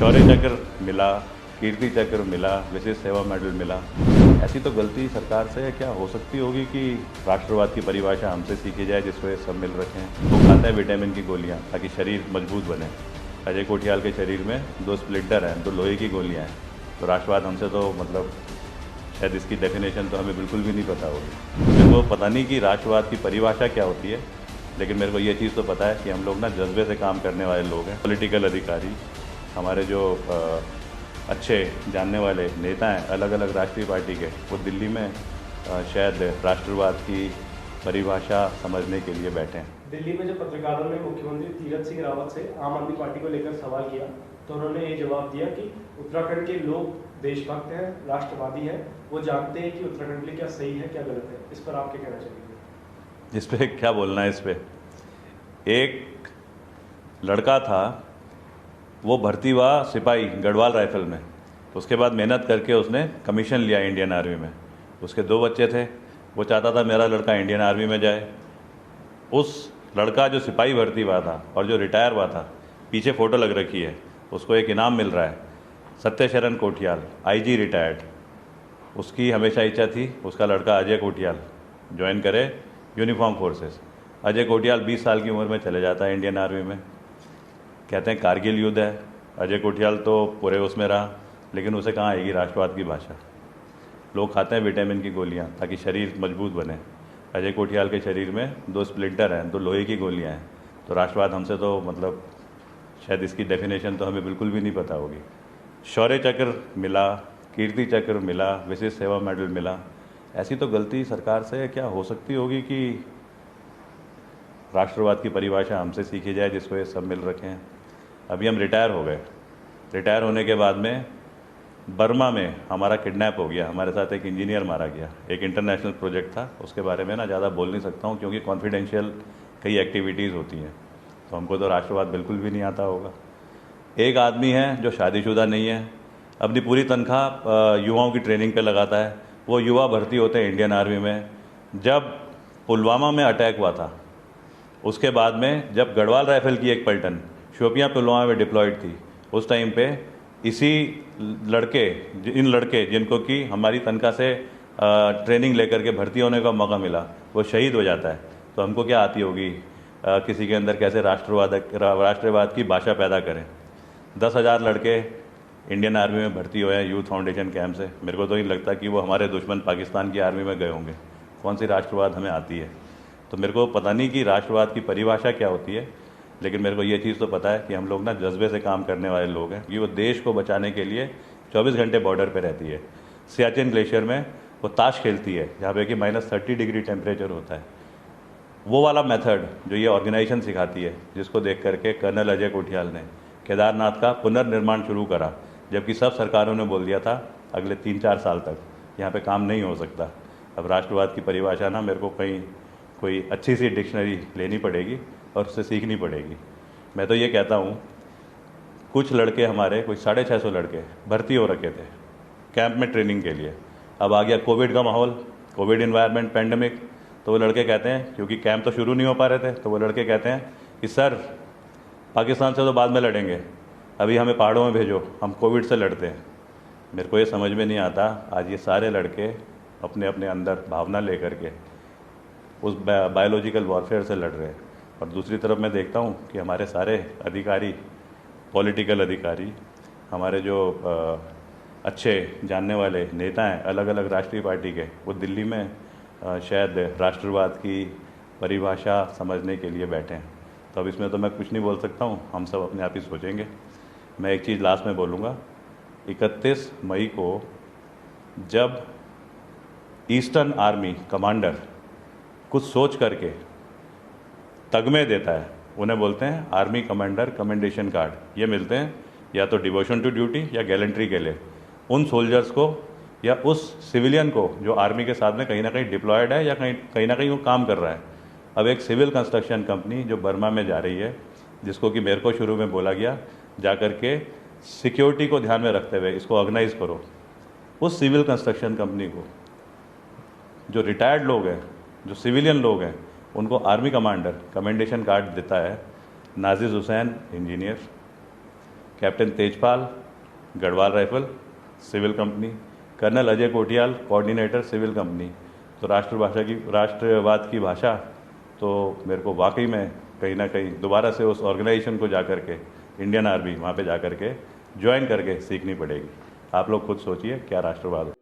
शौर्य चक्र मिला, कीर्ति चक्र मिला, विशेष सेवा मेडल मिला। ऐसी तो गलती सरकार से क्या हो सकती होगी कि राष्ट्रवाद की परिभाषा हमसे सीखी जाए जिसको सब मिल रखे हैं। वो खाते हैं विटामिन की गोलियां ताकि शरीर मजबूत बने। अजय कोठियाल के शरीर में 2 स्प्लिंटर हैं, 2 लोहे की गोलियां हैं। तो राष्ट्रवाद हमसे तो शायद इसकी डेफिनेशन तो हमें बिल्कुल भी नहीं पता होगी। मेरे को पता नहीं कि राष्ट्रवाद की परिभाषा क्या होती है, लेकिन मेरे को ये चीज़ तो पता है कि हम लोग ना जज्बे से काम करने वाले लोग हैं। पॉलिटिकल अधिकारी, हमारे जो अच्छे जानने वाले नेता हैं अलग अलग राष्ट्रीय पार्टी के, वो दिल्ली में शायद राष्ट्रवाद की परिभाषा समझने के लिए बैठे हैं। दिल्ली में जब पत्रकारों ने मुख्यमंत्री तीरथ सिंह रावत से आम आदमी पार्टी को लेकर सवाल किया तो उन्होंने ये जवाब दिया कि उत्तराखंड के लोग देशभक्त हैं, राष्ट्रवादी हैं, वो जानते हैं कि उत्तराखंड के लिए क्या सही है क्या गलत है। इस पर आप क्या कहना चाहेंगे? इस पर क्या बोलना है? इस पर एक लड़का था, वो भर्ती हुआ सिपाही गढ़वाल राइफल में। उसके बाद मेहनत करके उसने कमीशन लिया इंडियन आर्मी में। उसके 2 बच्चे थे, वो चाहता था मेरा लड़का इंडियन आर्मी में जाए। उस लड़का जो सिपाही भर्ती हुआ था और जो रिटायर हुआ था, पीछे फ़ोटो लग रखी है, उसको एक इनाम मिल रहा है। सत्यशरण कोठियाल, IG रिटायर्ड। उसकी हमेशा इच्छा थी उसका लड़का अजय कोठियाल ज्वाइन करे यूनिफॉर्म फोर्सेस। अजय कोठियाल 20 साल की उम्र में चले जाता है इंडियन आर्मी में। कहते हैं कारगिल युद्ध है, अजय कोठियाल तो पूरे उसमें रहा, लेकिन उसे कहाँ आएगी राष्ट्रवाद की भाषा। लोग खाते हैं विटामिन की गोलियां ताकि शरीर मजबूत बने। अजय कोठियाल के शरीर में 2 स्प्लिंटर हैं, 2 लोहे की गोलियां हैं। तो राष्ट्रवाद हमसे तो शायद इसकी डेफिनेशन तो हमें बिल्कुल भी नहीं पता होगी। शौर्य चक्र मिला, कीर्ति चक्र मिला, विशेष सेवा मेडल मिला। ऐसी तो गलती सरकार से क्या हो सकती होगी कि राष्ट्रवाद की परिभाषा हमसे सीखी जाए जिसको ये सब मिल रखे हैं। अभी हम रिटायर हो गए। रिटायर होने के बाद में बर्मा में हमारा किडनैप हो गया, हमारे साथ एक इंजीनियर मारा गया। एक इंटरनेशनल प्रोजेक्ट था, उसके बारे में ना ज़्यादा बोल नहीं सकता हूँ क्योंकि कॉन्फिडेंशियल कई एक्टिविटीज़ होती हैं, तो हमको तो राष्ट्रवाद बिल्कुल भी नहीं आता होगा। एक आदमी है जो शादीशुदा नहीं है, अपनी पूरी तनख्वाह युवाओं की ट्रेनिंग पे लगाता है। वो युवा भर्ती होते हैं इंडियन आर्मी में। जब पुलवामा में अटैक हुआ था, उसके बाद में जब गढ़वाल राइफल की एक पलटन शोपियां पुलवामा में डिप्लॉयड थी, उस टाइम पे इन लड़के जिनको कि हमारी तनख्वाह से ट्रेनिंग लेकर के भर्ती होने का मौका मिला, वो शहीद हो जाता है। तो हमको क्या आती होगी किसी के अंदर कैसे राष्ट्रवाद की भाषा पैदा करें। 10,000 लड़के इंडियन आर्मी में भर्ती हुए हैं यूथ फाउंडेशन कैंप से। मेरे को तो नहीं लगता कि वो हमारे दुश्मन पाकिस्तान की आर्मी में गए होंगे। कौन सी राष्ट्रवाद हमें आती है? तो मेरे को पता नहीं कि राष्ट्रवाद की परिभाषा क्या होती है, लेकिन मेरे को ये चीज़ तो पता है कि हम लोग ना जज्बे से काम करने वाले लोग हैं कि वो देश को बचाने के लिए 24 घंटे बॉर्डर पे रहती है। सियाचिन ग्लेशियर में वो ताश खेलती है जहाँ पे कि -30 डिग्री टेम्परेचर होता है। वो वाला मेथड जो ये ऑर्गेनाइजेशन सिखाती है, जिसको देख करके कर्नल अजय कोठियाल ने केदारनाथ का पुनर्निर्माण शुरू करा, जबकि सब सरकारों ने बोल दिया था अगले 3-4 साल तक यहाँ पे काम नहीं हो सकता। अब राष्ट्रवाद की परिभाषा ना मेरे को कहीं कोई अच्छी सी डिक्शनरी लेनी पड़ेगी और उससे सीखनी पड़ेगी। मैं तो ये कहता हूँ, कुछ लड़के हमारे, कुछ 650 लड़के भर्ती हो रखे थे कैंप में ट्रेनिंग के लिए। अब आ गया कोविड का माहौल, कोविड इन्वायरमेंट, पैंडमिक, तो वो लड़के कहते हैं, क्योंकि कैंप तो शुरू नहीं हो पा रहे थे, तो वो लड़के कहते हैं कि सर पाकिस्तान से तो बाद में लड़ेंगे, अभी हमें पहाड़ों में भेजो, हम कोविड से लड़ते हैं। मेरे को ये समझ में नहीं आता, आज ये सारे लड़के अपने अपने अंदर भावना लेकर के उस बायोलॉजिकल वॉरफेयर से लड़ रहे हैं। और दूसरी तरफ मैं देखता हूँ कि हमारे सारे अधिकारी, पॉलिटिकल अधिकारी, हमारे जो अच्छे जानने वाले नेता हैं अलग अलग राष्ट्रीय पार्टी के, वो दिल्ली में शायद राष्ट्रवाद की परिभाषा समझने के लिए बैठे हैं। तो अब इसमें तो मैं कुछ नहीं बोल सकता हूँ, हम सब अपने आप ही सोचेंगे। मैं एक चीज़ लास्ट में बोलूँगा, 31 मई को जब ईस्टर्न आर्मी कमांडर कुछ सोच करके तगमे देता है, उन्हें बोलते हैं आर्मी कमांडर कमेंडेशन कार्ड। ये मिलते हैं या तो डिवोशन टू ड्यूटी या गैलेंट्री के लिए उन सोल्जर्स को या उस सिविलियन को जो आर्मी के साथ में कहीं ना कहीं डिप्लॉयड है या कहीं ना कहीं वो काम कर रहा है। अब एक सिविल कंस्ट्रक्शन कंपनी जो बर्मा में जा रही है, जिसको कि मेरे को शुरू में बोला गया जा कर के सिक्योरिटी को ध्यान में रखते हुए इसको ऑर्गेनाइज करो, उस सिविल कंस्ट्रक्शन कंपनी को जो रिटायर्ड लोग हैं, जो सिविलियन लोग हैं, उनको आर्मी कमांडर कमेंडेशन कार्ड देता है Nazish Hussain engineer, captain Tejpal, Garhwal rifle, civil company, colonel Ajay Kotiyal, coordinator, civil company. तो राष्ट्रवाद की भाषा तो मेरे को वाकई में कहीं ना कहीं दोबारा से उस ऑर्गेनाइजेशन को जा कर के, इंडियन आर्मी वहाँ पे जा कर के ज्वाइन करके सीखनी पड़ेगी। आप लोग खुद सोचिए क्या राष्ट्रवाद।